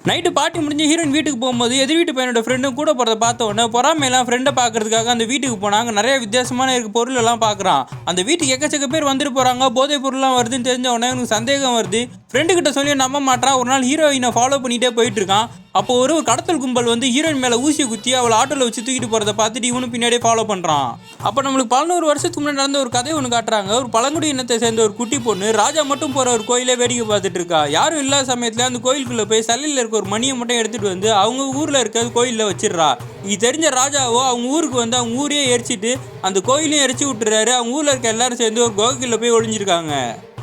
Night party முடிஞ்சு heroine வீட்டுக்கு போகும்போது எதிர் வீட்டு பையனோட ஃப்ரெண்டும் கூட போகிறத பார்த்த உடனே பொறாமையெல்லாம் ஃப்ரெண்டை பார்க்கறதுக்காக அந்த வீட்டுக்கு போனாங்க. நிறைய வித்தியாசமான பொருள் எல்லாம் பார்க்குறான். அந்த வீட்டுக்கு எக்கச்சக்க பேர் வந்துட்டு போகிறாங்க. போதை பொருள்லாம் வருதுன்னு தெரிஞ்ச உடனே எனக்கு சந்தேகம் வருது. ஃப்ரெண்டு கிட்ட சொல்லி நம்ப மாட்டான். ஒரு நாள் ஹீரோயினை ஃபாலோ பண்ணிகிட்டே போயிட்டு இருக்கான். அப்போ ஒரு கடத்தல் கும்பல் வந்து ஹீரோயின் மேலே ஊசியை குத்தி அவளை ஆட்டோவில் வச்சு தூக்கிட்டு போகிறத பார்த்துட்டு இவனும் பின்னாடியே ஃபாலோ பண்ணுறான். அப்போ நம்மளுக்கு 11 வருஷத்துக்கு முன்னாடி நடந்த ஒரு கதையை ஒன்று காட்டுறாங்க. ஒரு பழங்குடி இனத்தை சேர்ந்த ஒரு குட்டி பொண்ணு ராஜா மட்டும் போகிற ஒரு கோயிலே வேடிக்கை பார்த்துட்டு இருக்கா. யாரும் இல்லாத சமயத்தில் அந்த கோயிலுக்குள்ளே போய் சல்லையில் இருக்க ஒரு மணியை மட்டும் எடுத்துகிட்டு வந்து அவங்க ஊரில் இருக்க கோயிலில் வச்சிடறா. இது தெரிஞ்ச ராஜாவோ அவங்க ஊருக்கு வந்து அவங்க ஊரையே எரிச்சிட்டு அந்த கோயிலையும் எரிச்சு விட்டுறாரு. அவங்க ஊரில் இருக்க எல்லாரும் சேர்ந்து ஒரு கோகில போய் ஒளிஞ்சிருக்காங்க.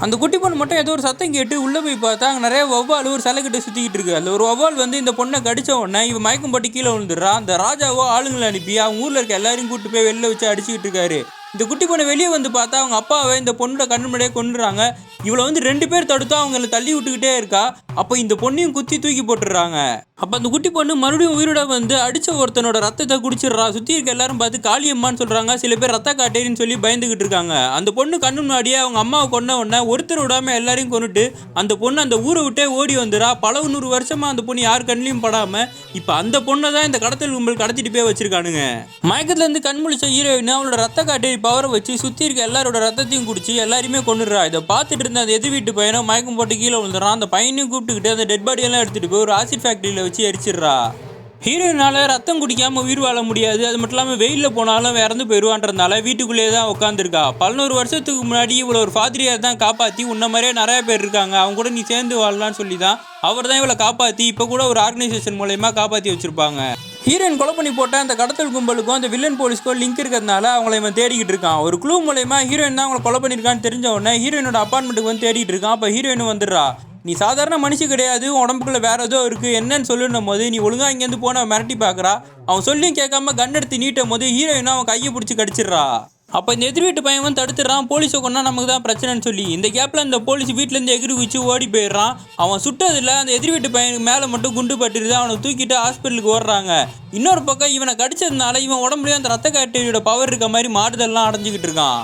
அந்த குட்டி பொண்ணு மட்டும் ஏதோ ஒரு சத்தம் கேட்டு உள்ளே போய் பார்த்தா அங்கே நிறைய வவ்வால் ஒரு சிலை கிட்ட சுற்றிக்கிட்டு இருக்கு. அந்த ஒரு வவ்வால் வந்து இந்த பொண்ணை கடிச்ச உடனே இவன் மயக்கம் போட்டு கீழே விழுந்துடுறான். அந்த ராஜாவோ ஆளுங்களை அனுப்பி அவங்க ஊரில் இருக்க எல்லாரையும் கூப்பிட்டு போய் வெளில வச்சு அடிச்சுக்கிட்டு இருக்காரு. இந்த குட்டி பொண்ணு வெளியே வந்து பார்த்தா அவங்க அப்பாவை இந்த பொண்ணோட கண்ணு முன்னாடியே கொண்டுறாங்க. இவளை வந்து 2 பேர் தடுத்தா அவங்கள தள்ளி விட்டுக்கிட்டே இருக்கா. அப்போ இந்த பொண்ணையும் குத்தி தூக்கி போட்டுடுறாங்க. அப்போ அந்த குட்டி பொண்ணு மறுபடியும் உயிரோட வந்து அடித்த ஒருத்தனோட ரத்தத்தை குடிச்சிடுறா. சுற்றி இருக்க எல்லாரும் பார்த்து காளியம்மான்னு சொல்கிறாங்க. சில பேர் ரத்த காட்டேரின்னு சொல்லி பயந்துக்கிட்டு இருக்காங்க. அந்த பொண்ணு கண்ணு முன்னாடியே அவங்க அம்மாவை கொன்ன உடனே ஒருத்தர் விடாமல் எல்லாரையும் கொண்டுட்டு அந்த பொண்ணு அந்த ஊரை விட்டே ஓடி வந்துடா. பல 100 வருஷமாக அந்த பொண்ணு யார் கண்ணிலையும் படாமல் இப்போ அந்த பொண்ணை தான் இந்த கடத்தல் கும்பல் கடத்திட்டு போய் வச்சிருக்கானுங்க. மயக்கத்துலேருந்து கண் முழிச்ச ஹீரோயின் அவளோட ரத்த காட்டேரி பவரை வச்சு சுற்றி இருக்க எல்லாரோட ரத்தத்தையும் குடிச்சு எல்லாருமே கொண்டுடுறா. இதை பார்த்துட்டு இருந்த அந்த எதிர் வீட்டு பையனை மயக்கம் போட்டு கீழே விழுந்துடுறான். அந்த பையனையும் கூப்பிட்டுக்கிட்டு அந்த டெட் பாடியெல்லாம் எடுத்துகிட்டு போய் ஒரு ஆசிட் ஃபேக்ட்ரியில் வச்சு எரிச்சிடுறா. ஹீரோயினால் ரத்தம் குடிக்காமல் உயிர் வாழ முடியாது. அது மட்டும் இல்லாமல் வெயிலில் போனாலும் இறந்து போயிடுவான்றதுனால வீட்டுக்குள்ளேயே தான் உட்காந்துருக்கா. 11 வருஷத்துக்கு முன்னாடி இவ்வளோ ஒரு ஃபாதிரியார் தான் காப்பாற்றி உன்ன மாதிரியே நிறைய பேர் இருக்காங்க, அவங்க கூட நீ சேர்ந்து வாழலான்னு சொல்லி தான் அவர் தான் இவளை காப்பாற்றி இப்போ கூட ஒரு ஆர்கனைசேஷன் மூலயமா காப்பாற்றி வச்சுருப்பாங்க. ஹீரோயின் கொலை பண்ணி போட்ட அந்த கடத்தல் கும்பலுக்கும் அந்த வில்லன் போலீஸ்க்கும் லிங்க் இருக்கிறதுனால அவங்கள இவன் தேடிக்கிட்டு இருக்கான். ஒரு க்ளூ மூலயமா ஹீரோயின் தான் அவங்களை கொலை பண்ணியிருக்கான்னு தெரிஞ்ச உடனே ஹீரோயினோட அப்பார்ட்மெண்ட்டுக்கு வந்து தேடிட்டு இருக்கான். அப்போ ஹீரோயின் வந்துடுறா. நீ சாதாரண மனுஷி கிடையாது, உடம்புக்குள்ள வேற ஏதோ இருக்குது, என்னன்னு சொல்லுன்னும் போது நீ ஒழுங்காக இங்கேருந்து போன மிரட்டி பார்க்குறா. அவன் சொல்லியும் கேட்காம கன் எடுத்து நீட்டும் போது ஹீரோயினும் அவன் கையை பிடிச்சி கடிச்சிடுறா. அப்போ இந்த எதிர் வீட்டு பையன் வந்து தடுத்துடுறான். போலீஸை கொண்டா நமக்கு தான் பிரச்சனைன்னு சொல்லி. இந்த கேப்பில் இந்த போலீஸ் வீட்டிலேருந்து எகிரி குச்சி ஓடி போயிடுறான். அவன் சுட்டதில்லை, அந்த எதிர் வீட்டு பையனுக்கு மேலே மட்டும் குண்டு பட்டுருது. அவனை தூக்கிட்டு ஹாஸ்பிட்டலுக்கு ஓடுறாங்க. இன்னொரு பக்கம் இவனை கடிச்சதுனால இவன் உடம்புலேயே அந்த ரத்த காட்டேரியோட பவர் இருக்க மாதிரி மாறுதல்லாம் அடைஞ்சிக்கிட்டு இருக்கான்.